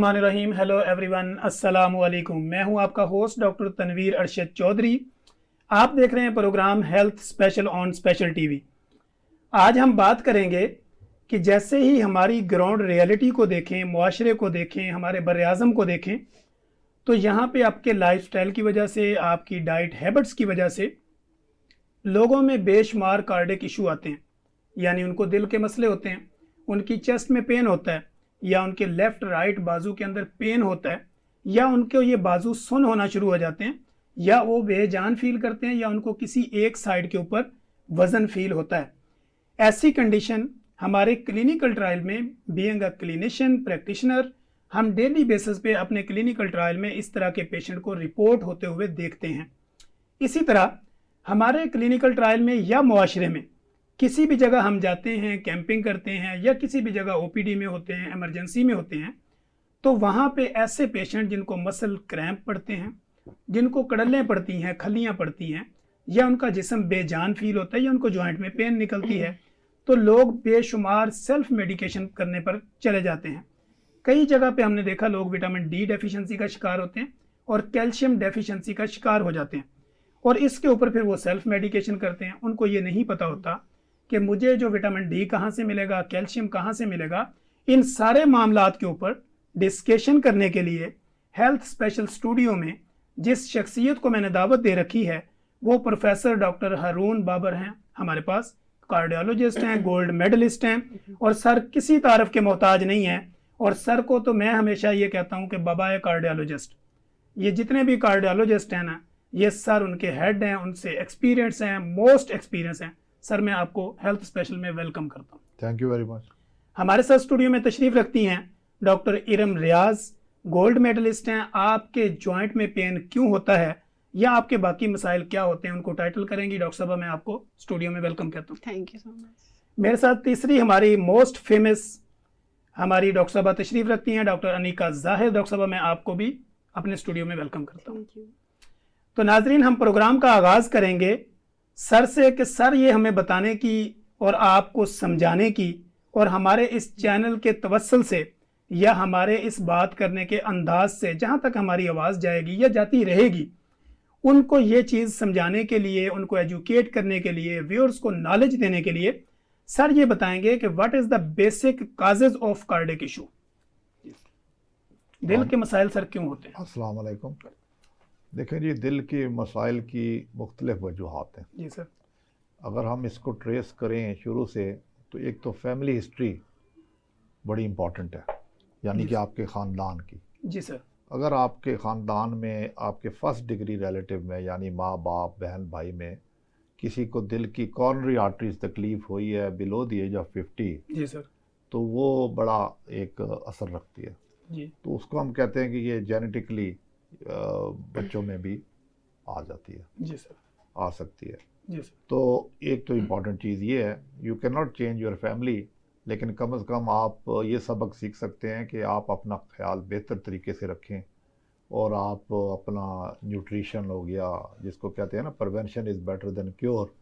रहीम। Hello everyone, अस्सलाम वालेकुम। मैं हूं आपका होस्ट डॉक्टर तनवीर अरशद चौधरी। आप देख रहे हैं program health special on special TV. आज हम बात करेंगे कि जैसे ही हमारी ग्राउंड रियलिटी को देखें, मुआशरे को देखें, हमारे बर-ए-आज़म को देखें, तो यहाँ पे आपके लाइफस्टाइल की वजह से, आपकी डाइट हैबिट्स की वजह से लोगों में बेशुमार कार्डिक इशू आते हैं। यानी उनको दिल के मसले होते हैं, उनकी चेस्ट में पेन होता है, या उनके लेफ्ट राइट बाजू के अंदर पेन होता है, या उनके ये बाजू सुन्न होना शुरू हो जाते हैं, या वो बेजान फील करते हैं, या उनको किसी एक साइड के ऊपर वजन फील होता है। ऐसी कंडीशन हमारे क्लिनिकल ट्रायल में, बीइंग अ क्लिनिशियन प्रैक्टिशनर, हम डेली बेसिस पे अपने क्लिनिकल ट्रायल में इस तरह के पेशेंट को रिपोर्ट होते हुए देखते हैं। इसी तरह हमारे क्लिनिकल ट्रायल में या मुआशरे में किसी भी जगह हम जाते हैं, कैंपिंग करते हैं, या किसी भी जगह ओपीडी में होते हैं, इमरजेंसी में होते हैं, तो वहाँ पे ऐसे पेशेंट जिनको मसल क्रैम्प पड़ते हैं, जिनको कड़लें पड़ती हैं, खलियाँ पड़ती हैं, या उनका जिस्म बेजान फील होता है, या उनको जॉइंट में पेन निकलती है, तो लोग बेशुमार सेल्फ मेडिकेशन करने पर चले जाते हैं। कई जगह पे हमने देखा लोग विटामिन डी डेफिशिएंसी का शिकार होते हैं और कैल्शियम डेफिशिएंसी का शिकार हो जाते हैं, और इसके ऊपर फिर वो सेल्फ मेडिकेशन करते हैं। उनको ये नहीं पता होता कि मुझे जो विटामिन डी कहाँ से मिलेगा, कैल्शियम कहाँ से मिलेगा। इन सारे मामलात के ऊपर डिस्कशन करने के लिए हेल्थ स्पेशल स्टूडियो में जिस शख्सियत को मैंने दावत दे रखी है, वो प्रोफेसर डॉक्टर हारून बाबर हैं। हमारे पास कार्डियोलॉजिस्ट हैं, गोल्ड मेडलिस्ट हैं, और सर किसी तारीफ के मोहताज नहीं है। और सर को तो मैं हमेशा ये कहता हूँ कि बाबा है कार्डियोलॉजिस्ट। ये जितने भी कार्डियोलॉजिस्ट हैं ना, ये सर उनके हेड हैं, उनसे एक्सपीरियंस हैं, मोस्ट एक्सपीरियंस हैं। सर मैं आपको हेल्थ स्पेशल में वेलकम करता हूँ। Thank you very much. हमारे साथ स्टूडियो में तशरीफ रखती हैं डॉक्टर इरम रियाज, गोल्ड मेडलिस्ट हैं। आपके जॉइंट में पेन क्यों होता है, या आपके बाकी मसाइल क्या होते हैं, उनको टाइटल करेंगी। डॉक्टर साहब मैं आपको स्टूडियो में वेलकम कहता हूँ। Thank you so much. मेरे साथ तीसरी हमारी मोस्ट फेमस हमारी डॉक्टर साहबा तशरीफ रखती हैं, डॉक्टर अनीका जाहिर। डॉक्टर साहबा मैं आपको भी अपने स्टूडियो में वेलकम करता हूँ। तो नाजरीन, हम प्रोग्राम का आगाज करेंगे सर से कि सर ये हमें बताने की और आपको समझाने की, और हमारे इस चैनल के तवस्सुल से या हमारे इस बात करने के अंदाज से जहाँ तक हमारी आवाज़ जाएगी या जाती रहेगी, उनको ये चीज़ समझाने के लिए, उनको एजुकेट करने के लिए, व्यूअर्स को नॉलेज देने के लिए सर ये बताएंगे कि what is the basic causes of cardiac issue. दिल के मसाइल सर क्यों होते हैं? अस्सलाम वालेकुम। देखें जी, दिल के मसाइल की मुख्तलिफ वजूहात हैं। जी सर। अगर हम इसको ट्रेस करें शुरू से, तो एक तो फैमिली हिस्ट्री बड़ी इम्पॉर्टेंट है, यानी कि आपके ख़ानदान की। जी सर। अगर आपके ख़ानदान में आपके फर्स्ट डिग्री रिलेटिव में, यानी माँ बाप बहन भाई में किसी को दिल की कॉर्नरी आर्टरीज तकलीफ़ हुई है बिलो द एज ऑफ 50, जी सर, तो वो बड़ा एक असर रखती है। जी। तो उसको हम कहते हैं कि ये जेनेटिकली बच्चों में भी आ जाती है। जी सर। आ सकती है। जी सर। तो एक तो इम्पॉर्टेंट चीज़ ये है, you can not change your family, लेकिन कम से कम आप ये सबक सीख सकते हैं कि आप अपना ख्याल बेहतर तरीके से रखें, और आप अपना न्यूट्रिशन हो गया, जिसको कहते हैं ना prevention is better than cure,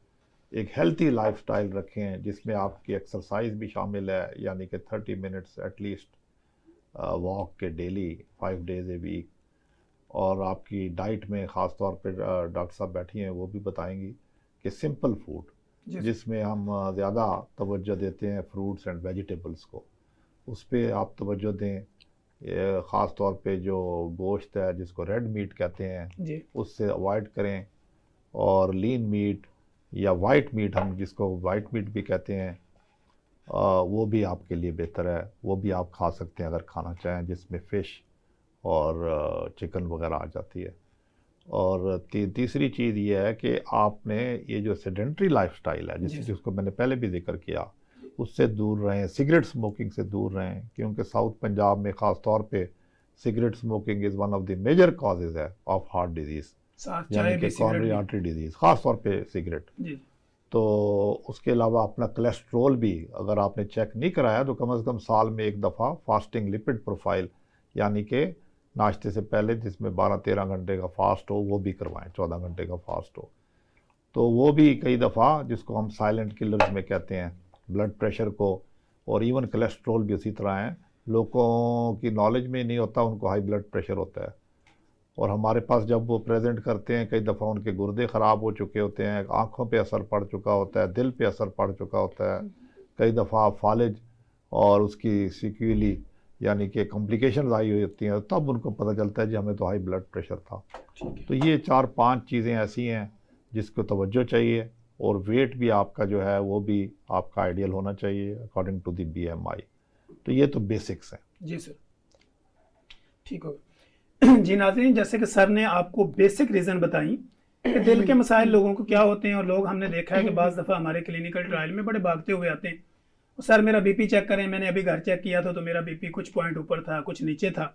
एक हेल्थी लाइफस्टाइल रखें जिसमें आपकी एक्सरसाइज भी शामिल है, यानी कि 30 मिनट्स एटलीस्ट वॉक के डेली 5 डेज ए वीक। और आपकी डाइट में ख़ास तौर पे डॉक्टर साहब बैठी हैं, वो भी बताएंगी कि सिंपल फूड जिसमें हम ज़्यादा तवज्जो देते हैं फ्रूट्स एंड वेजिटेबल्स को, उस पर आप तवज्जो दें। ख़ास तौर पे जो गोश्त है जिसको रेड मीट कहते हैं, उससे अवॉइड करें, और लीन मीट या वाइट मीट, हम जिसको वाइट मीट भी कहते हैं, वो भी आपके लिए बेहतर है। वो भी आप खा सकते हैं अगर खाना चाहें, जिसमें फ़िश और चिकन वगैरह आ जाती है। और तीसरी चीज़ ये है कि आपने ये जो सेडेंट्री लाइफस्टाइल है, जिसको मैंने पहले भी जिक्र किया, उससे दूर रहें। सिगरेट स्मोकिंग से दूर रहें, क्योंकि साउथ पंजाब में ख़ास तौर पे cigarette smoking is one of the major causes है ऑफ हार्ट डिजीज़, यानी कि कॉर्नरी आर्टरी डिजीज़, ख़ास तौर पे सिगरेट। तो उसके अलावा अपना कोलेस्ट्रोल भी अगर आपने चेक नहीं कराया, तो कम से कम साल में एक दफ़ा फास्टिंग लिपिड प्रोफाइल, यानी कि नाश्ते से पहले जिसमें 12-13 घंटे का फास्ट हो, वो भी करवाएं, 14 घंटे का फास्ट हो। तो वो भी कई दफ़ा, जिसको हम साइलेंट किलर्स में कहते हैं, ब्लड प्रेशर को और इवन कोलेस्ट्रोल भी उसी तरह हैं, लोगों की नॉलेज में नहीं होता, उनको हाई ब्लड प्रेशर होता है। और हमारे पास जब वो प्रेजेंट करते हैं, कई दफ़ा उनके गुर्दे ख़राब हो चुके होते हैं, आँखों पे असर पड़ चुका होता है, दिल पे असर पड़ चुका होता है, कई दफ़ा फालिज और उसकी सिक्यूली यानी कि कॉम्प्लिकेशंस आई हुई होती हैं, तब उनको पता चलता है जी हमें तो हाई ब्लड प्रेशर था। तो ये 4-5 चीज़ें ऐसी हैं जिसको तवज्जो चाहिए, और वेट भी आपका जो है वो भी आपका आइडियल होना चाहिए अकॉर्डिंग टू द BMI। तो ये तो बेसिक्स हैं। जी सर, ठीक हो। जी नाज़रीन, जैसे कि सर ने आपको बेसिक रीज़न बताई कि दिल के मसाइल लोगों को क्या होते हैं, और लोग हमने देखा है कि बाज़ दफ़ा हमारे क्लिनिकल ट्रायल में बड़े भागते हुए आते हैं, सर मेरा बीपी चेक करें, मैंने अभी घर चेक किया था तो मेरा बीपी कुछ पॉइंट ऊपर था, कुछ नीचे था।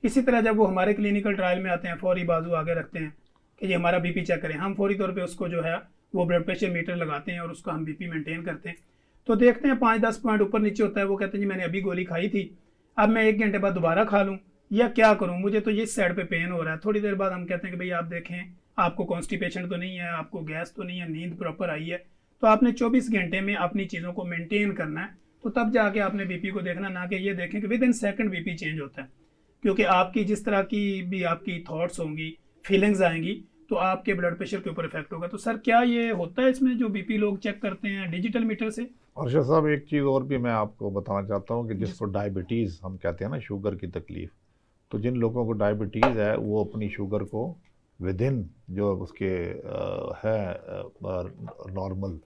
इसी तरह जब वो हमारे क्लिनिकल ट्रायल में आते हैं, फौरी बाजू आगे रखते हैं कि ये हमारा बीपी चेक करें, हम फौरी तौर पे उसको जो है वो ब्लड प्रेशर मीटर लगाते हैं और उसको हम बीपी मेंटेन करते हैं। तो देखते हैं 5-10 पॉइंट ऊपर नीचे होता है, वो कहते हैं जी मैंने अभी गोली खाई थी, अब मैं 1 घंटे बाद दोबारा खा लूँ या क्या करूँ, मुझे तो ये साइड पे पेन हो रहा है। थोड़ी देर बाद हम कहते हैं कि भाई आप देखें आपको कॉन्स्टिपेशन तो नहीं है, आपको गैस तो नहीं है, नींद प्रॉपर आई है, तो आपने 24 घंटे में अपनी चीज़ों को मेंटेन करना है। तो तब जाके आपने बीपी को देखना, ना कि ये देखें कि with in second BP change होता है, क्योंकि आपकी जिस तरह की भी आपकी थॉट्स होंगी, फीलिंग्स आएंगी, तो आपके ब्लड प्रेशर के ऊपर इफेक्ट होगा। तो सर क्या ये होता है इसमें जो बीपी लोग चेक करते हैं डिजिटल मीटर से? अर्शद साहब, एक चीज़ और भी मैं आपको बताना चाहता हूँ कि जिसको डायबिटीज़ हम कहते हैं ना, शुगर की तकलीफ़, तो जिन लोगों को डायबिटीज़ है वो अपनी शुगर को विद इन जो उसके है नॉर्मल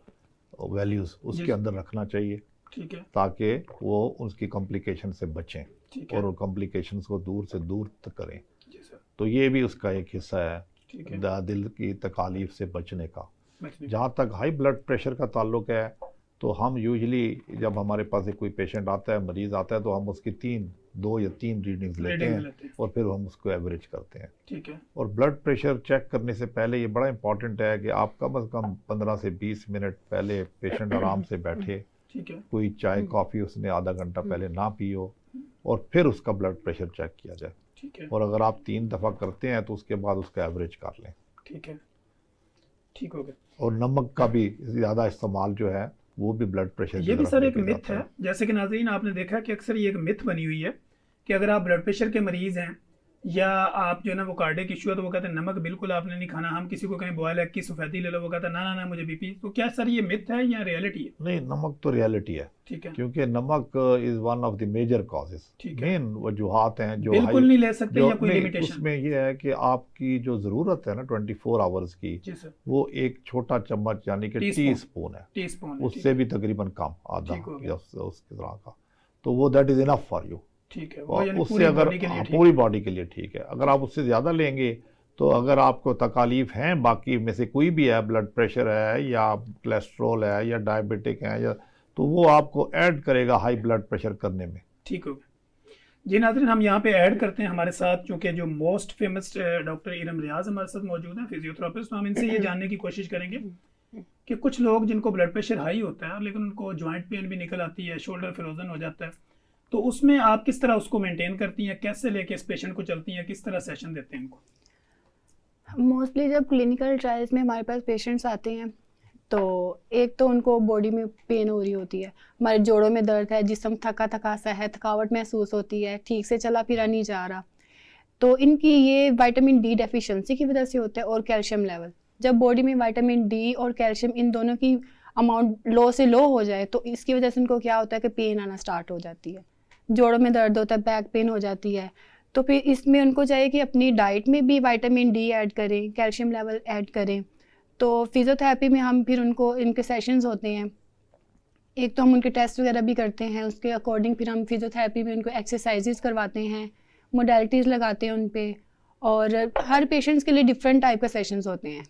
वैल्यूज़ उसके अंदर रखना चाहिए, ठीक है, ताकि वो उसकी कॉम्प्लिकेशन से बचें ठीक है, और कॉम्प्लिकेशंस को दूर से दूर तक करें। जी सर, तो ये भी उसका एक हिस्सा है, ठीक है, दिल की तकालीफ से बचने का। बचने जहाँ तक हाई ब्लड प्रेशर का ताल्लुक है, तो हम यूजुअली जब हमारे पास एक कोई पेशेंट आता है, मरीज़ आता है, तो हम उसकी 2 या 3 रीडिंग्स लेते रीडिंग हैं लेते हैं, और फिर हम उसको एवरेज करते हैं। ठीक है, और ब्लड प्रेशर चेक करने से पहले ये बड़ा इंपॉर्टेंट है कि आप कम से कम 15 से 20 मिनट पहले पेशेंट आराम से बैठे, ठीक है, कोई चाय कॉफ़ी उसने आधा घंटा पहले ना पियो, और फिर उसका ब्लड प्रेशर चेक किया जाए। ठीक है, और अगर आप 3 दफ़ा करते हैं तो उसके बाद उसका एवरेज कर लें। ठीक है, ठीक हो गया। और नमक का भी ज़्यादा इस्तेमाल जो है वो भी ब्लड प्रेशर ये भी सर एक मिथ है, जैसे कि नाज़रीन आपने देखा कि अक्सर ये एक मिथ बनी हुई है कि अगर आप ब्लड प्रेशर के मरीज़ हैं या आप जो है ना वो कार्डियक इशू है, तो वो कहते हैं नमक बिल्कुल आपने नहीं खाना। हम किसी को कहें बॉयल एग की सफ़ेदी ले लो, वो कहता है ना ना ना मुझे बीपी। तो क्या सर ये मिथ है या रियलिटी है? नहीं, नमक तो रियलिटी है, ठीक है, क्योंकि नमक is one of the major causes. ठीक है, मेन वजूहात हैं जो बिल्कुल नहीं ले सकते जो या कोई नहीं, लिमिटेशन? उसमें ये है कि आपकी जो ज़रूरत है ना 24 आवर्स की, जी सर, वो एक छोटा चम्मच यानी कि टी स्पून है, टीस्पून, उससे भी तकरीबन कम, आधा ठीक हो गया। या उसकी तरह का, तो वो that is enough for you. ठीक है, वो और यानी उससे पूरी अगर बॉडी के लिए ठीक पूरी बॉडी के लिए ठीक है। अगर आप उससे ज़्यादा लेंगे तो अगर आपको तकालीफ हैं बाकी में से कोई भी है, ब्लड प्रेशर है या कोलेस्ट्रॉल है या डायबिटिक है, या तो वो आपको ऐड करेगा हाई ब्लड प्रेशर करने में। ठीक हो गया। जी नाज़रीन, हम यहाँ पे ऐड करते हैं हमारे साथ, चूँकि जो मोस्ट फेमस डॉक्टर इरम रियाज हमारे साथ मौजूद हैं, फिजियोथेरापिस्ट। तो हम इनसे ये जानने की कोशिश करेंगे कि कुछ लोग जिनको ब्लड प्रेशर हाई होता है लेकिन उनको जॉइंट पेन भी निकल आती है, शोल्डर फ्रोजन हो जाता है, तो उसमें आप किस तरह उसको मेंटेन करती हैं, कैसे लेके इस पेशेंट को चलती हैं, किस तरह सेशन देते हैं इनको? मोस्टली जब क्लिनिकल ट्रायल्स में हमारे पास पेशेंट्स आते हैं तो एक तो उनको बॉडी में पेन हो रही होती है, हमारे जोड़ों में दर्द है, जिस्म थका थका सा है, थकावट महसूस होती है, ठीक से चला फिरा नहीं जा रहा। तो इनकी ये विटामिन डी डेफिशिएंसी की वजह से होता है, और कैल्शियम लेवल। जब बॉडी में विटामिन डी और कैल्शियम इन दोनों की अमाउंट लो से लो हो जाए तो इसकी वजह से उनको क्या होता है कि पेन आना स्टार्ट हो जाती है, जोड़ों में दर्द होता है, बैक पेन हो जाती है। तो फिर इसमें उनको चाहिए कि अपनी डाइट में भी विटामिन डी ऐड करें, कैल्शियम लेवल ऐड करें। तो फिजियोथेरेपी में हम फिर उनको इनके सेशंस होते हैं, एक तो हम उनके टेस्ट वगैरह भी करते हैं, उसके अकॉर्डिंग फिर हम फिजियोथेरेपी में उनको एक्सरसाइजेस करवाते हैं, मोडालिटीज़ लगाते हैं उन पे। और हर पेशेंट्स के लिए डिफरेंट टाइप का सेशंस होते हैं।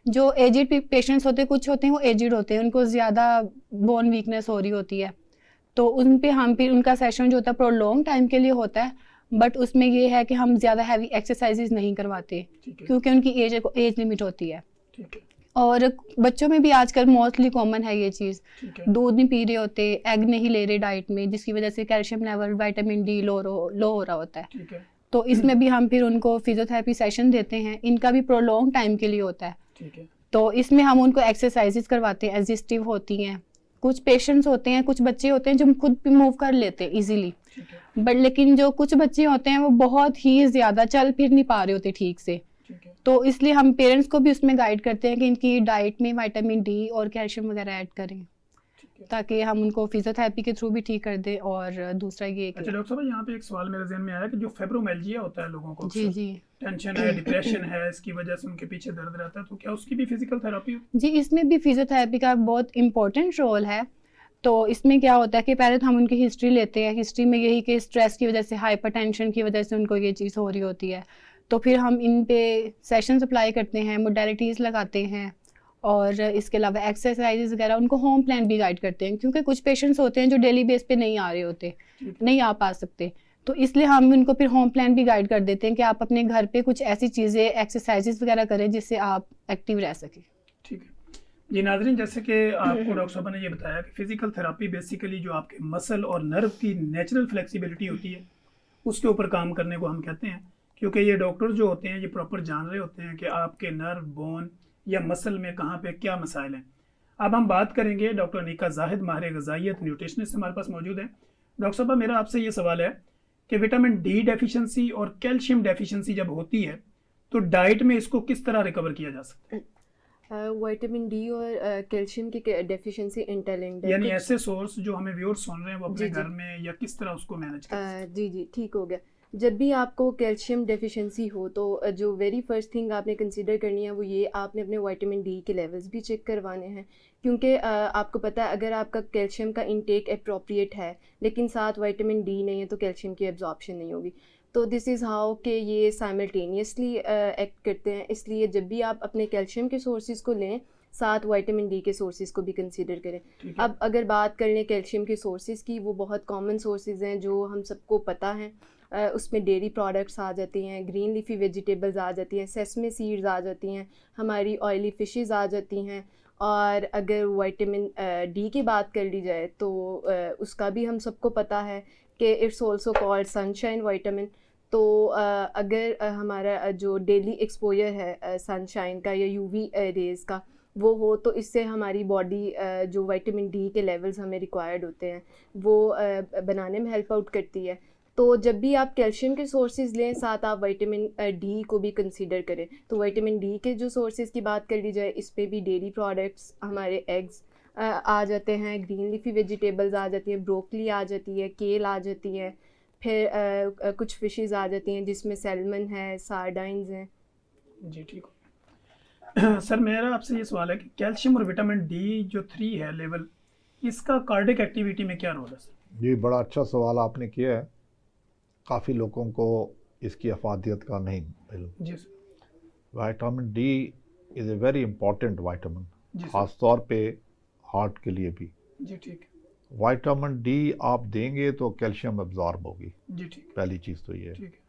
जो एजिड पेशेंट्स होते हैं, कुछ होते हैं वो एजिड होते हैं, उनको ज़्यादा बोन वीकनेस हो रही होती है, तो उन पे हम फिर उनका सेशन जो होता है प्रोलॉन्ग टाइम के लिए होता है, बट उसमें ये है कि हम ज़्यादा हैवी एक्सरसाइजेज नहीं करवाते क्योंकि उनकी एज लिमिट होती है। ठीक है, और बच्चों में भी आजकल मोस्टली कॉमन है ये चीज़, दूध नहीं पी रहे होते, एग नहीं ले रहे डाइट में, जिसकी वजह से कैल्शियम लेवल विटामिन डी लो हो रहा होता है। ठीक है, तो इसमें भी हम फिर उनको फिजियोथेरेपी सेशन देते हैं, इनका भी प्रोलॉन्ग टाइम के लिए होता है। ठीक है, तो इसमें हम उनको एक्सरसाइजेज करवाते हैं, एग्जिस्टिव होती हैं, कुछ पेशेंट्स होते हैं, कुछ बच्चे होते हैं जो खुद भी मूव कर लेते हैं इजीली, ठीक है, बट लेकिन जो कुछ बच्चे होते हैं वो बहुत ही ज़्यादा चल फिर नहीं पा रहे होते ठीक से। ठीक है, तो इसलिए हम पेरेंट्स को भी उसमें गाइड करते हैं कि इनकी डाइट में विटामिन डी और कैल्शियम वगैरह ऐड करें, ठीक है। ताकि हम उनको फिजियोथेरेपी के थ्रू भी ठीक कर दें। और दूसरा ये अच्छा कि डॉक्टर साहब, यहाँ पे एक सवाल मेरे जहन में आया कि जो फेब्रोमेल्जिया होता है लोगों को, जी जी टेंशन है, डिप्रेशन है, इसकी वजह से उनके पीछे दर्द रहता है, तो क्या उसकी भी फिजिकल थेरेपी हो? जी, इसमें भी फिजियोथेरेपी का बहुत इम्पोर्टेंट रोल है। तो इसमें क्या होता है कि पहले तो हम उनकी हिस्ट्री लेते हैं, हिस्ट्री में यही कि स्ट्रेस की वजह से, हाइपरटेंशन की वजह से उनको ये चीज़ हो रही होती है। तो फिर हम इन पे सेशंस अप्लाई करते हैं, मोडेलिटीज़ लगाते हैं, और इसके अलावा एक्सरसाइजेज वगैरह, उनको होम प्लान भी गाइड करते हैं, क्योंकि कुछ पेशेंट्स होते हैं जो डेली बेस पे नहीं आ रहे होते, नहीं आ पा सकते। तो इसलिए हम उनको फिर होम प्लान भी गाइड कर देते हैं कि आप अपने घर पे कुछ ऐसी चीज़ें, एक्सरसाइजेज वगैरह करें जिससे आप एक्टिव रह सकें। ठीक है जी नाज़रीन, जैसे कि आपको डॉक्टर साहब ने ये बताया कि फिजिकल थेरेपी बेसिकली जो आपके मसल और नर्व की नेचुरल फ्लेक्सिबिलिटी होती है उसके ऊपर काम करने को हम कहते हैं, क्योंकि ये डॉक्टर जो होते हैं ये प्रॉपर जान रहे होते हैं कि आपके नर्व, बोन या मसल में कहाँ पे क्या मसाइल हैं। अब हम बात करेंगे डॉक्टर अनीका जाहिद, माहिर ग़िज़ाइयत न्यूट्रिशनिस्ट हमारे पास मौजूद है। डॉक्टर साहब, मेरा आपसे ये सवाल है कि विटामिन डी डेफिशिएंसी और कैल्शियम डेफिशिएंसी जब होती है तो डाइट में इसको किस तरह रिकवर किया जा सकता है? विटामिन डी और कैल्शियम की डेफिशिएंसी इंटरलिंक्ड है। यानी कुछ- ऐसे सोर्स जो हमें व्यूअर्स सुन रहे हैं वो अपने जी, जी। घर में या किस तरह उसको मैनेज करें? जी जी, ठीक हो गया। जब भी आपको कैल्शियम डेफिशिएंसी हो तो जो वेरी फर्स्ट थिंग आपने कंसीडर करनी है वो ये, आपने अपने विटामिन डी के लेवल्स भी चेक करवाने हैं, क्योंकि आपको पता है अगर आपका कैल्शियम का इंटेक अप्रोप्रिएट है लेकिन साथ विटामिन डी नहीं है तो कैल्शियम की एब्जॉर्प्शन नहीं होगी। तो दिस इज़ हाउ कि ये साइमल्टेनियसली एक्ट करते हैं। इसलिए जब भी आप अपने कैल्शियम के सोर्सेज को लें, साथ विटामिन डी के सोर्सेज को भी कंसीडर करें। ठीक है, अब अगर बात कर लें कैल्शियम के सोर्सेज की, वो बहुत कॉमन सोर्सेज हैं जो हम सबको पता हैं। उसमें डेयरी प्रोडक्ट्स आ जाती हैं, ग्रीन लीफी वेजिटेबल्स आ जाती हैं, सेसमे सीड्स आ जाती हैं, हमारी ऑयली फिशेस आ जाती हैं। और अगर विटामिन डी की बात कर ली जाए तो उसका भी हम सबको पता है कि it's also called sunshine vitamin. तो अगर हमारा जो डेली एक्सपोजर है सनशाइन का या यूवी रेज़ का वो हो, तो इससे हमारी बॉडी जो विटामिन डी के लेवल्स हमें रिक्वायर्ड होते हैं वो बनाने में हेल्प आउट करती है। तो जब भी आप कैल्शियम के सोर्सेज लें, साथ आप विटामिन डी को भी कंसीडर करें। तो विटामिन डी के जो सोर्सेज की बात कर ली जाए, इस पे भी डेयरी प्रोडक्ट्स, हमारे एग्स आ जाते हैं, ग्रीन लीफी वेजिटेबल्स आ जाती हैं, ब्रोकली आ जाती है, केल आ जाती है, फिर कुछ फिशेस आ जाती हैं जिसमें सैल्मन है, सार्डाइंस हैं। जी ठीक हो। सर, मेरा आपसे ये सवाल है कि कैल्शियम और विटामिन डी जो 3 है लेवल, इसका कार्डियक एक्टिविटी में क्या रोल है सर? जी, बड़ा अच्छा सवाल आपने किया है। काफ़ी लोगों को इसकी अफादियत का नहीं मालूम। जी sir. Vitamin D is a very important vitamin, जी सर। ख़ास तौर पे हार्ट के लिए भी। जी ठीक है। विटामिन डी आप देंगे तो कैल्शियम अब्जॉर्ब होगी, जी ठीक है। पहली चीज़ तो ये है। ठीक है।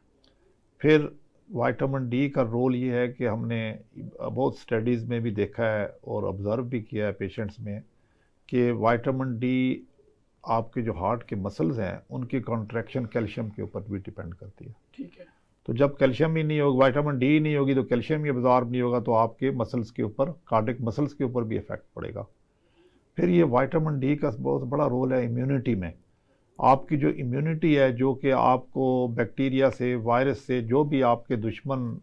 फिर विटामिन डी का रोल ये है कि हमने बहुत स्टडीज़ में भी देखा है और ऑब्ज़र्व भी किया है पेशेंट्स में कि विटामिन डी आपके जो हार्ट के मसल्स हैं उनकी कॉन्ट्रैक्शन कैल्शियम के ऊपर भी डिपेंड करती है। ठीक है। तो जब कैल्शियम ही नहीं होगा, विटामिन डी नहीं होगी, तो कैल्शियम ही अब्जॉर्ब नहीं होगा, तो आपके मसल्स के ऊपर, कार्डियक मसल्स के ऊपर भी इफेक्ट पड़ेगा। फिर ये विटामिन डी का बहुत बड़ा रोल है इम्यूनिटी में। आपकी जो इम्यूनिटी है, जो कि आपको बैक्टीरिया से, वायरस से, जो भी आपके दुश्मन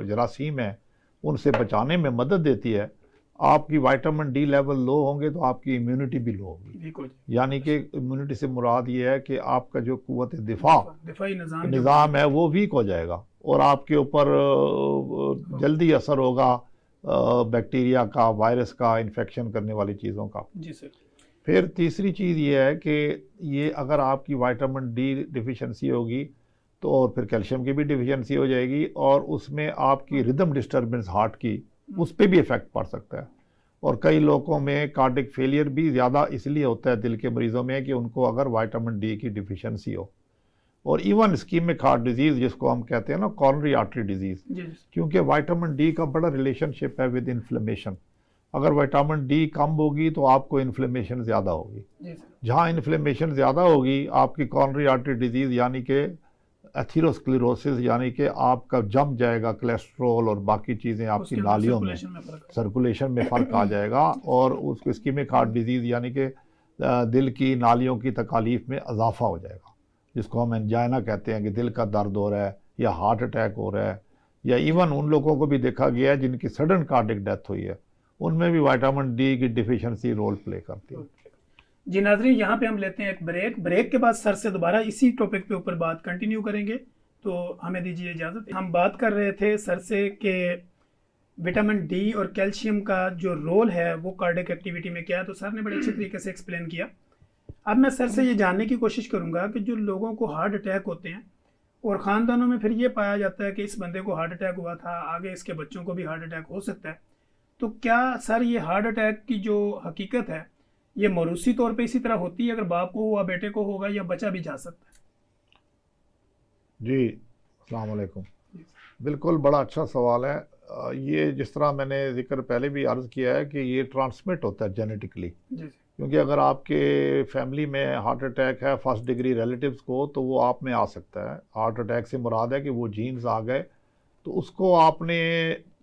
जरासीम हैं उनसे बचाने में मदद देती है। आपकी विटामिन डी लेवल लो होंगे तो आपकी इम्यूनिटी भी लो होगी। बिल्कुल। यानी कि इम्यूनिटी से मुराद ये है कि आपका जो कुव्वत दिफा दिफाई निज़ाम है वो वीक हो जाएगा और आपके ऊपर जल्दी असर होगा बैक्टीरिया का, वायरस का, इन्फेक्शन करने वाली चीज़ों का। जी सर। फिर तीसरी चीज़ ये है कि ये अगर आपकी विटामिन डी डिफिशिएंसी होगी तो और फिर कैल्शियम की भी डिफिशिएंसी हो जाएगी और उसमें आपकी रिदम डिस्टर्बेंस हार्ट की, उस पर भी इफ़ेक्ट पड़ सकता है। और कई लोगों में कार्डियक फेलियर भी ज़्यादा इसलिए होता है दिल के मरीज़ों में कि उनको अगर विटामिन डी की डिफिशिएंसी हो। और इवन इस्कीमिक हार्ट डिजीज़ जिसको हम कहते हैं ना, कॉरोनरी आर्टरी डिजीज़, जी सर। क्योंकि विटामिन डी का बड़ा रिलेशनशिप है विद इन्फ्लेमेशन। अगर विटामिन डी कम होगी तो आपको इन्फ्लेमेशन ज़्यादा होगी। जी सर। जहाँ इन्फ्लेमेशन ज़्यादा होगी आपकी कॉरोनरी आर्टरी डिजीज़ यानी कि एथीरोस्क्लेरोसिस यानी कि आपका जम जाएगा कोलेस्ट्रॉल और बाकी चीज़ें आपकी उसके अंदर नालियों में, सर्कुलेशन में फर्क है। सर्कुलेशन में फ़र्क आ जाएगा और उसको इस्कीमिक हार्ट डिजीज़ यानी कि दिल की नालियों की तकालीफ में इजाफा हो जाएगा, जिसको हम एंजाइना कहते हैं कि दिल का दर्द हो रहा है या हार्ट अटैक हो रहा है, या इवन उन लोगों को भी देखा गया है जिनकी सडन कार्डिक डेथ हुई है, उनमें भी विटामिन डी की डिफिशिएंसी रोल प्ले करती है। जी नाज़रीन, यहाँ पे हम लेते हैं एक ब्रेक के बाद सर से दोबारा इसी टॉपिक पे ऊपर बात कंटिन्यू करेंगे, तो हमें दीजिए इजाज़त। हम बात कर रहे थे सर से कि विटामिन डी और कैल्शियम का जो रोल है वो कार्डियक एक्टिविटी में क्या है, तो सर ने बड़े अच्छे तरीके से एक्सप्लेन किया। अब मैं सर से ये जानने की कोशिश करूँगा कि जो लोगों को हार्ट अटैक होते हैं और ख़ानदानों में फिर ये पाया जाता है कि इस बंदे को हार्ट अटैक हुआ था, आगे इसके बच्चों को भी हार्ट अटैक हो सकता है, तो क्या सर ये हार्ट अटैक की जो हकीकत है ये मौरूसी तौर पे इसी तरह होती है, अगर बाप को हुआ बेटे को होगा, या बचा भी जा सकता है? जी अस्सलाम वालेकुम। बिल्कुल बड़ा अच्छा सवाल है। ये जिस तरह मैंने जिक्र पहले भी अर्ज़ किया है कि ये ट्रांसमिट होता है जेनेटिकली, जी क्योंकि अगर आपके फैमिली में हार्ट अटैक है फर्स्ट डिग्री रिलेटिव्स को, तो वो आप में आ सकता है। हार्ट अटैक से मुराद है कि वो जीन्स आ गए, तो उसको आपने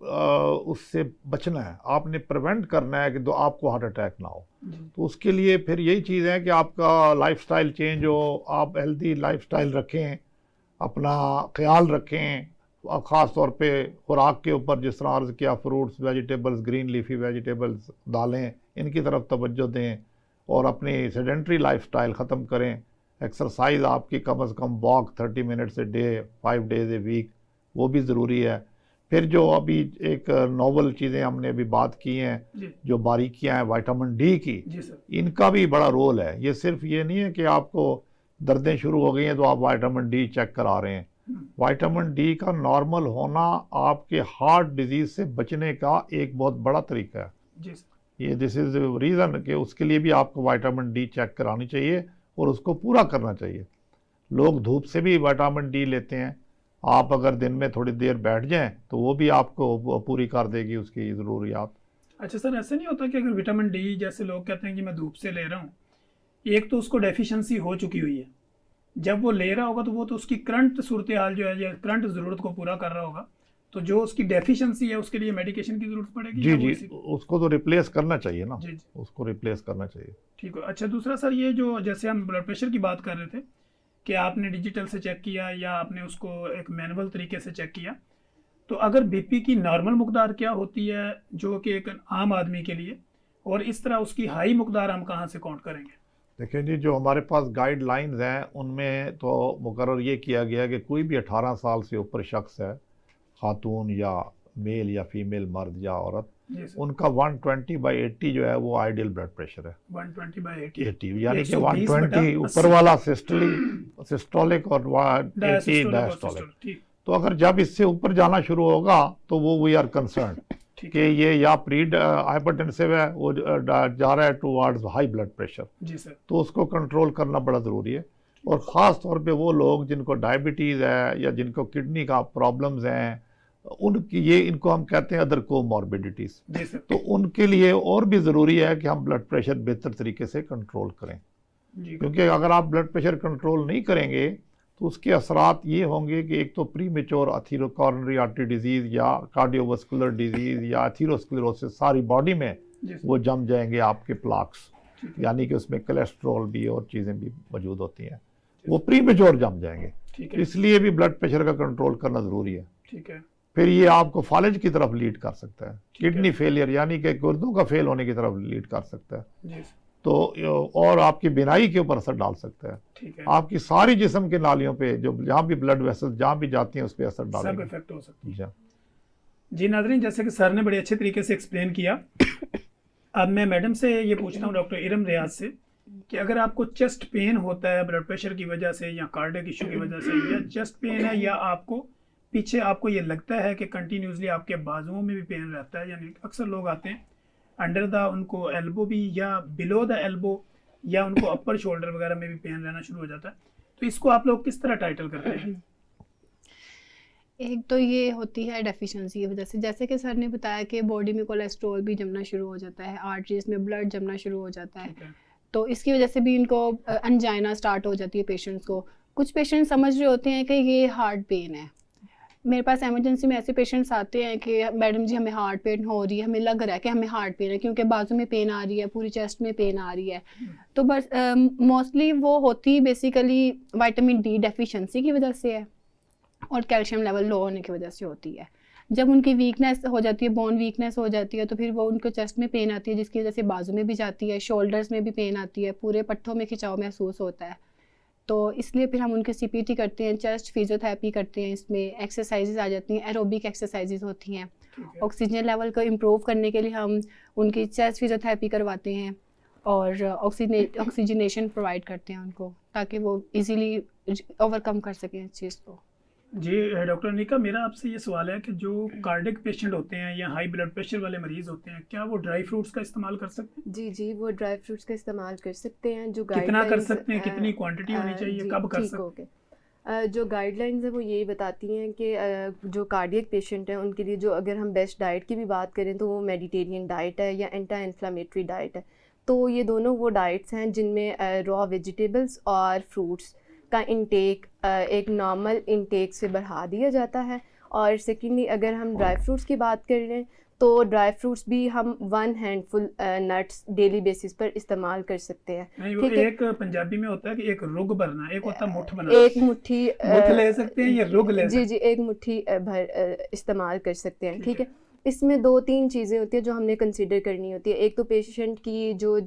उससे बचना है, आपने प्रिवेंट करना है कि तो आपको हार्ट अटैक ना हो। तो उसके लिए फिर यही चीज़ है कि आपका लाइफस्टाइल चेंज हो, आप हेल्दी लाइफस्टाइल रखें, अपना ख्याल रखें, ख़ास तौर पे खुराक के ऊपर जिस तरह अर्ज़ किया, fruits, vegetables, green leafy vegetables, दालें, इनकी तरफ तवज्जो दें और अपनी सेडेंट्री लाइफस्टाइल ख़त्म करें। एक्सरसाइज आपकी कम से कम walk 30 minutes a day 5 days a week, वो भी ज़रूरी है। फिर जो अभी एक नॉवल चीज़ें हमने अभी बात की हैं, जो बारीकियां हैं विटामिन डी की, इनका भी बड़ा रोल है। ये सिर्फ ये नहीं है कि आपको दर्दें शुरू हो गई हैं तो आप विटामिन डी चेक करा रहे हैं। विटामिन डी का नॉर्मल होना आपके हार्ट डिजीज़ से बचने का एक बहुत बड़ा तरीका है। ये दिस इज़ रीज़न कि उसके लिए भी आपको विटामिन डी चेक करानी चाहिए और उसको पूरा करना चाहिए। लोग धूप से भी विटामिन डी लेते हैं, आप अगर दिन में थोड़ी देर बैठ जाएं तो वो भी आपको पूरी कर देगी उसकी ज़रूरियात। अच्छा सर, ऐसे नहीं होता कि अगर विटामिन डी, जैसे लोग कहते हैं कि मैं धूप से ले रहा हूँ, एक तो उसको डेफिशिएंसी हो चुकी हुई है, जब वो ले रहा होगा तो वो तो उसकी करंट सूरत हाल जो है या करंट ज़रूरत को पूरा कर रहा होगा, तो जो उसकी डेफिशिएंसी है उसके लिए मेडिकेशन की ज़रूरत पड़ेगी? जी, उसको तो रिप्लेस करना चाहिए ना। जी, उसको रिप्लेस करना चाहिए। ठीक है। अच्छा, दूसरा सर, ये जो जैसे हम ब्लड प्रेशर की बात कर रहे थे कि आपने डिजिटल से चेक किया या आपने उसको एक मैनुअल तरीके से चेक किया, तो अगर बीपी की नॉर्मल मकदार क्या होती है जो कि एक आम आदमी के लिए, और इस तरह उसकी हाई मकदार हम कहाँ से काउंट करेंगे? देखिए जी, जो हमारे पास गाइडलाइंस हैं उनमें तो मुकर्रर ये किया गया कि कोई भी 18 साल से ऊपर शख्स है, खातून या मेल या फीमेल, मर्द या औरत, उनका 120/80 जो है वो आइडियल ब्लड प्रेशर है। 120/80 यानी कि 120 ऊपर वाला सिस्टोलिक और 80 डायस्टोलिक। तो अगर जब इससे ऊपर जाना शुरू होगा तो वो वी आर कंसर्न कि ये या प्री हाइपरटेंसिव है, वो जा रहा है टुवर्ड्स हाई ब्लड प्रेशर। जी सर। तो उसको कंट्रोल करना बड़ा ज़रूरी है, और ख़ास तौर पे वो लोग जिनको डायबिटीज़ है या जिनको किडनी का प्रॉब्लम्स हैं, उनकी इनको हम कहते हैं अदर कोमॉर्बिडिटीज़, तो उनके लिए और भी ज़रूरी है कि हम ब्लड प्रेशर बेहतर तरीके से कंट्रोल करें, क्योंकि अगर आप ब्लड प्रेशर कंट्रोल नहीं करेंगे तो उसके असरात ये होंगे कि एक तो प्रीमेच्योर कोरोनरी आर्टरी डिजीज़ या कार्डियोवास्कुलर डिजीज़ या एथीरोस्क्लेरोसिस सारी बॉडी में वो जम जाएंगे आपके प्लाक्स, यानी कि उसमें कोलेस्ट्रॉल भी और चीज़ें भी मौजूद होती हैं, वो प्रीमेच्योर जम जाएंगे। इसलिए भी ब्लड प्रेशर का कंट्रोल करना ज़रूरी है। ठीक है। फिर ये आपको फालिज की तरफ लीड कर सकता है, किडनी फेलियर यानी कि गुर्दों का फेल होने की तरफ लीड कर सकता है, तो और आपकी बिनाई के ऊपर असर डाल सकता है। आपकी सारी जिस्म के नालियों पे, जो जहाँ भी ब्लड वेसल्स जहाँ भी जाती हैं उस पर असर डालेगा, सब इफेक्ट हो सकता है। जी नाज़रीन, जैसे कि सर ने बड़े अच्छे तरीके से एक्सप्लेन किया, अब मैं मैडम से ये पूछता हूँ, डॉक्टर इरम रियाज से, कि अगर आपको चेस्ट पेन होता है ब्लड प्रेशर की वजह से या कार्डियक इशू की वजह से, या चेस्ट पेन है या आपको पीछे आपको ये लगता है कि कंटिन्यूसली आपके बाजुओं में भी पेन रहता है, यानी अक्सर लोग आते हैं अंडर द उनको एल्बो भी या बिलो द एल्बो या उनको अपर शोल्डर वगैरह में भी पेन रहना शुरू हो जाता है, तो इसको आप लोग किस तरह टाइटल करते हैं? एक तो ये होती है डेफिशिएंसी की वजह से, जैसे कि सर ने बताया कि बॉडी में कोलेस्ट्रॉल भी जमना शुरू हो जाता है, आर्टरीज में ब्लड जमना शुरू हो जाता है, तो इसकी वजह से भी इनको एंजाइना स्टार्ट हो जाती है पेशेंट्स को। कुछ पेशेंट समझ रहे होते हैं कि ये हार्ट पेन है। मेरे पास इमरजेंसी में ऐसे पेशेंट्स आते हैं कि मैडम जी हमें हार्ट पेन हो रही है, हमें लग रहा है कि हमें हार्ट पेन है क्योंकि बाजू में पेन आ रही है, पूरी चेस्ट में पेन आ रही है। तो बस मोस्टली वो होती बेसिकली विटामिन डी डेफिशिएंसी की वजह से है और कैल्शियम लेवल लो होने की वजह से होती है। जब उनकी वीकनेस हो जाती है, बोन वीकनेस हो जाती है, तो फिर वो उनको चेस्ट में पेन आती है जिसकी वजह से बाजू में भी जाती है, शोल्डर्स में भी पेन आती है, पूरे पट्ठों में खिंचाव महसूस होता है। तो इसलिए फिर हम उनके सीपीटी करते हैं, चेस्ट फिजियोथेरेपी करते हैं, इसमें एक्सरसाइजेज आ जाती हैं, एरोबिक एक्सरसाइजेज होती हैं। ऑक्सीजन लेवल को इम्प्रूव करने के लिए हम उनकी चेस्ट फिजियोथेरेपी करवाते हैं और ऑक्सीजनेशन प्रोवाइड करते हैं उनको, ताकि वो इजीली ओवरकम कर सकें इस चीज़ को। जी डॉक्टर निका, मेरा आपसे ये सवाल है कि जो कार्डिक पेशेंट होते हैं या हाई ब्लड प्रेशर वाले मरीज होते हैं, क्या वो ड्राई फ्रूट्स का इस्तेमाल कर सकते हैं? जी जी, वो ड्राई फ्रूट्स का इस्तेमाल कर सकते हैं। जो कितना कर गाइडलाइंस सकते हैं, कितनी क्वांटिटी होनी चाहिए, कब कर सकते हैं? ओके, जो गाइडलाइंस है वो यही बताती हैं कि जो कार्डियक पेशेंट हैं उनके लिए जो अगर हम बेस्ट डाइट की भी बात करें तो वो मेडिटेरियन डाइट है या एंटी इन्फ्लेमेटरी डाइट है। तो ये दोनों वो डाइट्स हैं जिनमें रॉ वेजिटेबल्स और फ्रूट्स का इंटेक एक नॉर्मल इंटेक से बढ़ा दिया जाता है। और सेकेंडली अगर हम ड्राई फ्रूट्स की बात कर लें तो ड्राई फ्रूट्स भी हम 1 हैंडफुल नट्स डेली बेसिस पर इस्तेमाल कर सकते हैं। नहीं, वो ठीक है, एक पंजाबी में होता है कि एक रुग भरना, एक होता है मुठ भरना। एक मुट्ठी मुठ ले सकते हैं या रुग ले सकते जी हैं? जी, एक मुट्ठी भर इस्तेमाल कर सकते हैं। ठीक है, इसमें 2-3 चीज़ें होती हैं जो हमने कंसीडर करनी होती है। एक तो पेशेंट की जो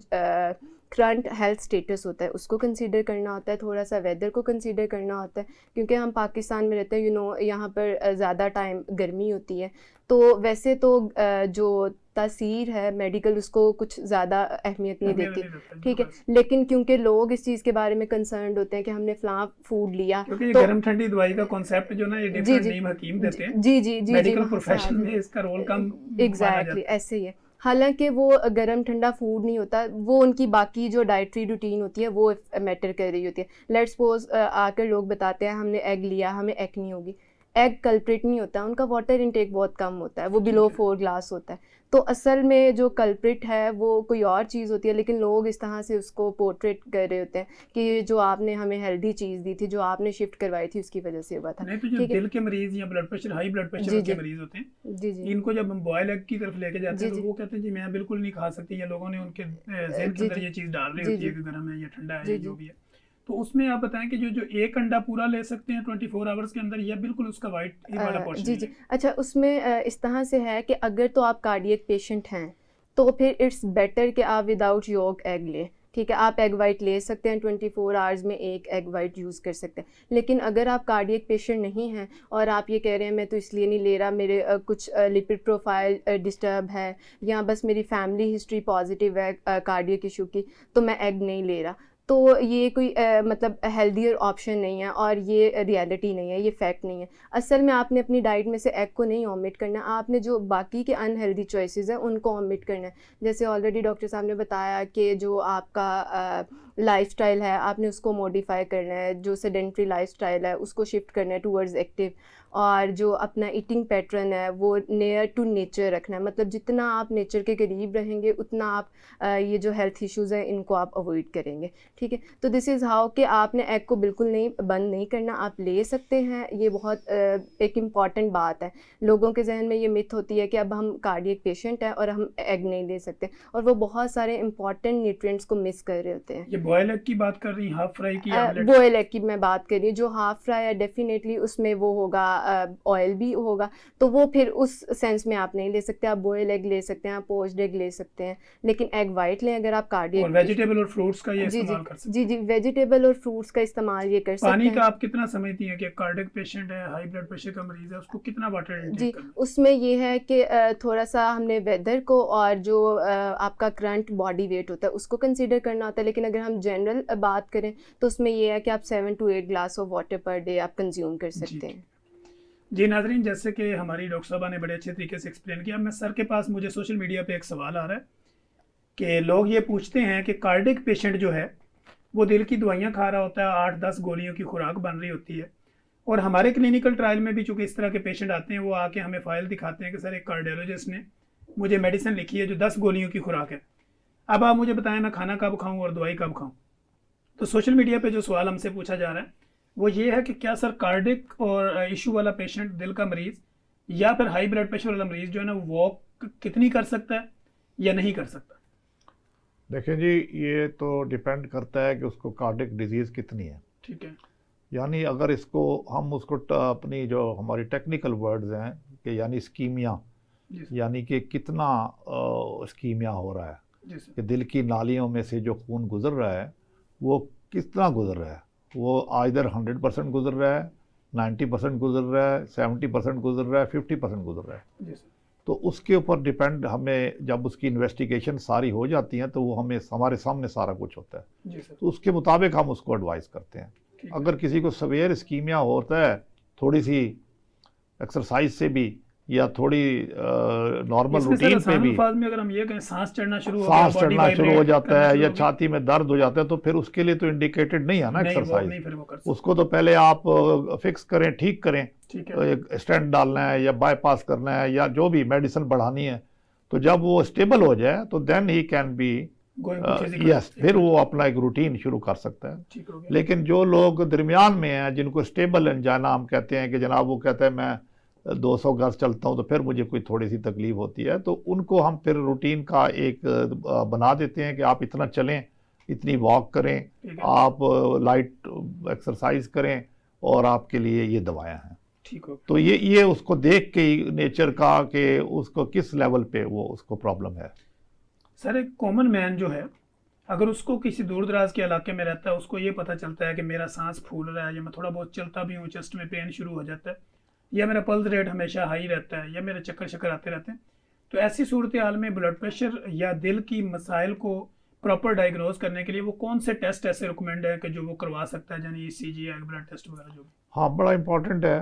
करंट हेल्थ स्टेटस होता है उसको कंसीडर करना होता है, थोड़ा सा वेदर को कंसीडर करना होता है क्योंकि हम पाकिस्तान में रहते हैं, यहाँ पर ज़्यादा टाइम गर्मी होती है। तो वैसे तो जो तासीर है मेडिकल उसको कुछ ज़्यादा अहमियत नहीं देती, ठीक है, लेकिन क्योंकि लोग इस चीज़ के बारे में कंसर्न होते हैं कि हमने फ़लाँ फूड लिया, क्योंकि ये तो गर्म ठंडी दवाई का कॉन्सेप्ट जो ना ये डिफरेंट नीम हकीम देते हैं। जी जी जी मेडिकल वहाँ से प्रोफेशन आ में इसका रोल कम एग्जैक्टली ऐसे ही है। हालांकि वो गर्म ठंडा फूड नहीं होता, वो उनकी बाकी जो डाइटरी रूटीन होती है वो मैटर कर रही होती है। लेट्स सपोज आकर लोग बताते हैं हमने एग लिया, हमें एक्ने होगी। एग कल्प्रिट नहीं होता, उनका वाटर इनटेक बहुत कम होता है, वो बिलो 4 ग्लास होता है। तो असल में जो कल्प्रिट है वो कोई और चीज़ होती है, लेकिन लोग इस तरह से उसको पोर्ट्रेट कर रहे होते हैं कि जो आपने हमें हेल्दी चीज़ दी थी, जो आपने शिफ्ट करवाई थी, उसकी वजह से हुआ था। नहीं, तो जो दिल के मरीज या blood pressure, high blood pressure के मरीज होते हैं, जी जी, इनको जब हम बॉयल एग की तरफ लेके जाते हैं तो वो कहते हैं जी मैं बिल्कुल नहीं खा सकती, या लोगों ने उनके ज़हन के अंदर ये चीज़ डाल रही होती है कि गर्म है या ठंडा है, जो भी है। तो उसमें आप बताएं कि जो एक अंडा पूरा ले सकते हैं 24 आवर्स के अंदर, या बिल्कुल उसका वाइट वाला पोर्शन? जी जी, अच्छा, उसमें इस तरह से है कि अगर तो आप कार्डियक पेशेंट हैं तो फिर इट्स बेटर कि आप विदाउट योक एग लें। ठीक है, आप एग वाइट ले सकते हैं, 24 आवर्स में एक एग वाइट यूज़ कर सकते हैं। लेकिन अगर आप कार्डियक पेशेंट नहीं हैं और आप ये कह रहे हैं मैं तो इसलिए नहीं ले रहा, मेरे कुछ लिपिड प्रोफाइल डिस्टर्ब है या बस मेरी फैमिली हिस्ट्री पॉजिटिव है कार्डियक इशू की, तो मैं एग नहीं ले रहा, तो ये कोई मतलब हेल्दियर ऑप्शन नहीं है और ये रियलिटी नहीं है, ये फैक्ट नहीं है। असल में आपने अपनी डाइट में से एग को नहीं ओमिट करना, आपने जो बाकी के अनहेल्दी चॉइसेस हैं उनको ओमिट करना है। जैसे ऑलरेडी डॉक्टर साहब ने बताया कि जो आपका लाइफस्टाइल है आपने उसको मॉडिफाई करना है, जो सेडेंट्री लाइफस्टाइल है उसको शिफ्ट करना है टूवर्ड्स एक्टिव, और जो अपना ईटिंग पैटर्न है वो नियर टू नेचर रखना है। मतलब जितना आप नेचर के करीब रहेंगे उतना आप ये जो हेल्थ इश्यूज़ हैं इनको आप अवॉइड करेंगे। ठीक है, तो दिस इज़ हाउ कि आपने एग को बिल्कुल नहीं बंद नहीं करना, आप ले सकते हैं। ये बहुत एक इम्पॉर्टेंट बात है। लोगों के जहन में ये मिथ होती है कि अब हम कार्डियक पेशेंट हैं और हम एग नहीं ले सकते, और वो बहुत सारे इंपॉर्टेंट न्यूट्रिएंट्स को मिस कर रहे होते हैं। ये बॉयल एग की बात कर रही हैं, हाफ फ्राई की? बॉयल एग की मैं बात कर रही हूँ। जो हाफ फ्राई है डेफिनेटली उसमें वो होगा ऑयल भी होगा, तो वो फिर उस सेंस में आप नहीं ले सकते। आप बॉयल एग ले सकते हैं, आप पोच्ड एग ले सकते हैं, लेकिन एग वाइट लें अगर आप कार्डियक। और वेजिटेबल और फ्रूट्स का ये इस्तेमाल कर सकते हैं? जी जी, वेजिटेबल और फ्रूट्स का इस्तेमाल ये कर सकते हैं। पानी का आप कितना समझती हैं कि कार्डियक पेशेंट है, हाई ब्लड प्रेशर का मरीज है, उसको कितना वाटर जी, इंटेक करना? उसमें ये है कि थोड़ा सा हमने वेदर को और जो आपका करंट बॉडी वेट होता है उसको कंसीडर करना होता है, लेकिन अगर हम जनरल बात करें तो उसमें ये है कि आप 7 to 8 glass of water per day आप कंज्यूम कर सकते हैं। जी नाजरीन, जैसे कि हमारी डॉक्टर साहबा ने बड़े अच्छे तरीके से एक्सप्लेन किया, मैं सर के पास मुझे सोशल मीडिया पे एक सवाल आ रहा है कि लोग ये पूछते हैं कि कार्डियक पेशेंट जो है वो दिल की दवाइयाँ खा रहा होता है, 8-10 गोलियों की खुराक बन रही होती है, और हमारे क्लिनिकल ट्रायल में भी चूँकि इस तरह के पेशेंट आते हैं, वो आके हमें फ़ाइल दिखाते हैं कि सर एक कार्डियोलॉजिस्ट ने मुझे मेडिसिन लिखी है जो 10 गोलियों की खुराक है, अब आप मुझे बताएं मैं खाना कब खाऊँ और दवाई कब खाऊँ। तो सोशल मीडिया पे जो सवाल हमसे पूछा जा रहा है, वो ये है कि क्या सर कार्डिक और इशू वाला पेशेंट, दिल का मरीज या फिर हाई ब्लड प्रेशर वाला मरीज जो है ना, वॉक कितनी कर सकता है या नहीं कर सकता? देखें जी, ये तो डिपेंड करता है कि उसको कार्डिक डिजीज़ कितनी है। ठीक है। यानी अगर इसको हम उसको अपनी जो हमारी टेक्निकल वर्ड्स हैं कि यानी स्कीमिया, जी सर। यानी कि कितना स्कीमिया हो रहा है, जी सर। कि दिल की नालियों में से जो खून गुजर रहा है वो कितना गुजर रहा है, वो आइदर 100% गुजर रहा है, 90% गुजर रहा है, 70% गुजर रहा है, 50% गुजर रहा है। जी सर। तो उसके ऊपर डिपेंड, हमें जब उसकी इन्वेस्टिगेशन सारी हो जाती है तो वो हमें हमारे सामने सारा कुछ होता है, जी सर। तो उसके मुताबिक हम उसको एडवाइस करते हैं। ठीक है। अगर किसी को सवेयर स्कीमिया होता है, थोड़ी सी एक्सरसाइज से भी या थोड़ी नॉर्मल इसमें सर रूटीन पे आसान भी अल्फाज में अगर हम ये कहें, सांस चढ़ना शुरू हो गया, सांस बॉडी चढ़ना शुरू हो वाइब्रेट जाता करना है शुरू या हो गई, छाती में दर्द हो जाता है, तो फिर उसके लिए तो इंडिकेटेड नहीं है ना नहीं वो एक्सरसाइज। नहीं फिर वो कर सकते। उसको तो पहले आप फिक्स करें, ठीक करें, ठीक है। एक स्टेंट डालना है या बाईपास करना है या जो भी मेडिसिन बढ़ानी है, तो जब वो स्टेबल हो जाए तो then he can be going to physical. Yes, फिर वो अपना एक रूटीन शुरू कर सकता है। ठीक हो गया। लेकिन जो लोग दरमियान में हैं, जिनको स्टेबल एंजाइना हम कहते हैं कि जनाब वो कहते हैं मैं 200 गज चलता हूँ तो फिर मुझे कोई थोड़ी सी तकलीफ होती है, तो उनको हम फिर रूटीन का एक बना देते हैं कि आप इतना चलें, इतनी वॉक करें, ठीक है। आप लाइट एक्सरसाइज करें, और आपके लिए ये दवाएं हैं। ठीक हो गया। तो ये उसको देख के ही नेचर का कि उसको किस लेवल पे वो उसको प्रॉब्लम है। सर एक कॉमन मैन जो है, अगर उसको किसी दूर दराज के इलाके में रहता है, उसको ये पता चलता है कि मेरा सांस फूल रहा है, या मैं थोड़ा बहुत चलता भी हूँ, चेस्ट में पेन शुरू हो जाता है, या मेरा पल्स रेट हमेशा हाई रहता है, या मेरे चक्कर शक्कर आते रहते हैं, तो ऐसी सूरत हाल में ब्लड प्रेशर या दिल की मसाइल को प्रॉपर डायग्नोज करने के लिए वो कौन से टेस्ट ऐसे रिकमेंड है कि जो वो करवा सकता है, यानी ECG या ब्लड टेस्ट वगैरह जो भी? हाँ, बड़ा इम्पोर्टेंट है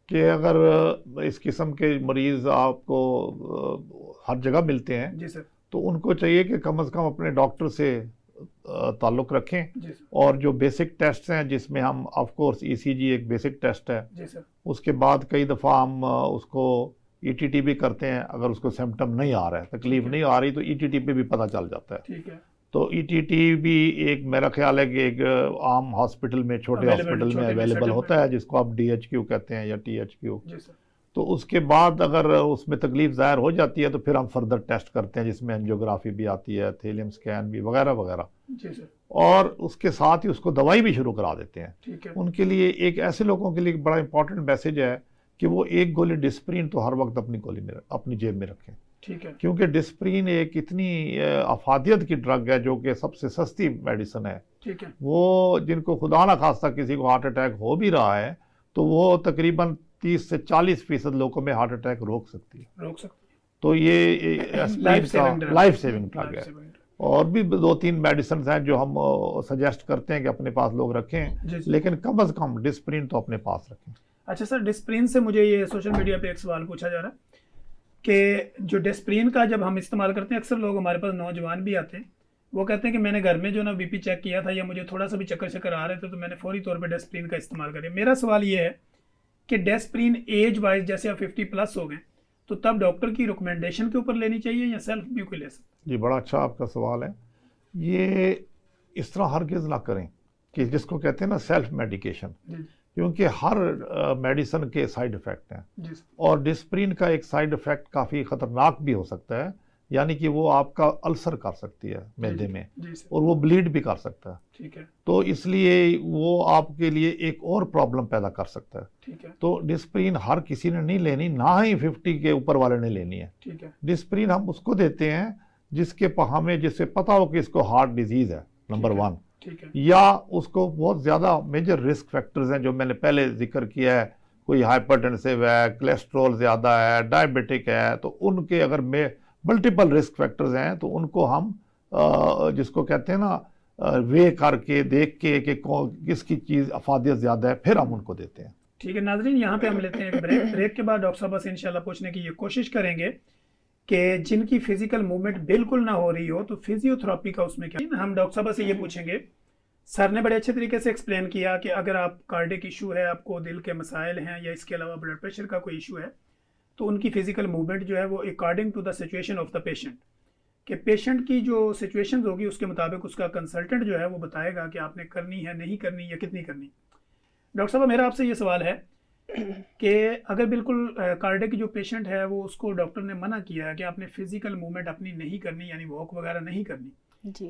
कि अगर इस किस्म के मरीज़ आपको हर जगह मिलते हैं, जी सर। तो उनको चाहिए कि कम से कम अपने डॉक्टर से ताल्लुक़ रखें, जी सर। और जो बेसिक टेस्ट हैं जिसमें हम ऑफ कोर्स ECG एक बेसिक टेस्ट है, जी सर। उसके बाद कई दफ़ा हम उसको ETT भी करते हैं। अगर उसको सिम्टम नहीं आ रहा है, तकलीफ नहीं आ रही, तो ETT पे भी पता चल जाता है। ठीक है। तो ETT भी एक, मेरा ख्याल है कि एक आम हॉस्पिटल में, छोटे हॉस्पिटल में अवेलेबल होता है, जिसको आप DHQ कहते हैं या THQ। जी सर। तो उसके बाद अगर उसमें तकलीफ ज़ाहिर हो जाती है तो फिर हम फर्दर टेस्ट करते हैं, जिसमें एंजियोग्राफी भी आती है, थैलियम स्कैन भी, वगैरह वगैरह। जी सर। और उसके साथ ही उसको दवाई भी शुरू करा देते हैं। ठीक है। उनके लिए एक, ऐसे लोगों के लिए बड़ा इंपॉर्टेंट मैसेज है कि वो एक गोली डिस्प्रिन तो हर वक्त अपनी गोली में, अपनी जेब में रखें, ठीक है। क्योंकि डिस्प्रिन एक इतनी अफादियत की ड्रग है जो कि सबसे सस्ती मेडिसिन है। ठीक है। वो जिनको खुदा ना खास्ता किसी को हार्ट अटैक हो भी रहा है, तो वो तकरीबन 30 से 40% लोगों में हार्ट अटैक रोक सकती है। रोक सकती है। तो ये एस्प्रिन का लाइफ सेविंग ड्रग है। और भी 2-3 मेडिसिन हैं जो हम सजेस्ट करते हैं कि अपने पास लोग रखें, जी जी। लेकिन कम से कम डिस्प्रिन तो अपने पास रखें। अच्छा सर, डिस्प्रिन से मुझे ये सोशल मीडिया पे एक सवाल पूछा जा रहा है कि जो डिस्प्रिन का जब हम इस्तेमाल करते हैं, अक्सर लोग हमारे पास नौजवान भी आते हैं, वो कहते हैं कि मैंने घर में जो ना BP चेक किया था, या मुझे थोड़ा सा भी चक्कर शक्कर आ रहे थे, तो मैंने फौरी तौर पे डिस्प्रिन का इस्तेमाल करें। मेरा सवाल ये है कि डिस्प्रिन एज वाइज, जैसे आप 50+ हो गए, तो तब डॉक्टर की रिकमेंडेशन के ऊपर लेनी चाहिए या सेल्फ भी कोई ले सकता जी, बड़ा अच्छा आपका सवाल है। ये इस तरह हरगिज़ ना करें कि जिसको कहते हैं ना सेल्फ मेडिकेशन, है? क्योंकि हर मेडिसिन के साइड इफ़ेक्ट हैं, जी और डिस्प्रिन का एक साइड इफ़ेक्ट काफ़ी ख़तरनाक भी हो सकता है, यानी कि वो आपका अल्सर कर सकती है मैदे में, जी सर। और वो ब्लीड भी कर सकता है। ठीक है। तो इसलिए वो आपके लिए एक और प्रॉब्लम पैदा कर सकता है। ठीक है। तो डिस्प्रिन हर किसी ने नहीं लेनी, ना ही 50 के ऊपर वाले ने लेनी है। ठीक है। डिस्प्रिन हम उसको देते हैं हमें जिससे पता हो कि इसको हार्ट डिजीज़ है, नंबर 1, ठीक है। या उसको बहुत ज़्यादा मेजर रिस्क फैक्टर्स हैं जो मैंने पहले जिक्र किया है, कोई हाइपरटेंसिव है, कोलेस्ट्रॉल ज़्यादा है, डायबिटिक है, तो उनके अगर मल्टीपल रिस्क फैक्टर्स हैं तो उनको हम जिसको कहते हैं ना वे करके देख के कि किसकी चीज़ अफादियत ज़्यादा है, फिर हम उनको देते हैं। ठीक है नाजरीन, यहाँ पे हम लेते हैं एक ब्रेक। ब्रेक के बाद डॉक्टर साहब से इंशाल्लाह पूछने की ये कोशिश करेंगे कि जिनकी फिजिकल मूवमेंट बिल्कुल ना हो रही हो, तो फिजियोथेरेपी का उसमें क्या। हम डॉक्टर साहब से ये पूछेंगे, सर ने बड़े अच्छे तरीके से एक्सप्लेन किया कि अगर आप कार्डिक इशू है, आपको दिल के मसाइल हैं, या इसके अलावा ब्लड प्रेशर का कोई इशू है, तो उनकी फिजिकल मूवमेंट जो है वो according to the situation of the patient, कि पेशेंट की जो सिचुएशन होगी उसके मुताबिक उसका कंसल्टेंट जो है वो बताएगा कि आपने करनी है, नहीं करनी, या कितनी करनी। डॉक्टर साहब मेरा आपसे ये सवाल है कि अगर बिल्कुल कार्डियक जो पेशेंट है वो उसको डॉक्टर ने मना किया है कि आपने फिजिकल मूवमेंट अपनी नहीं करनी, यानी वॉक वगैरह नहीं करनी, जी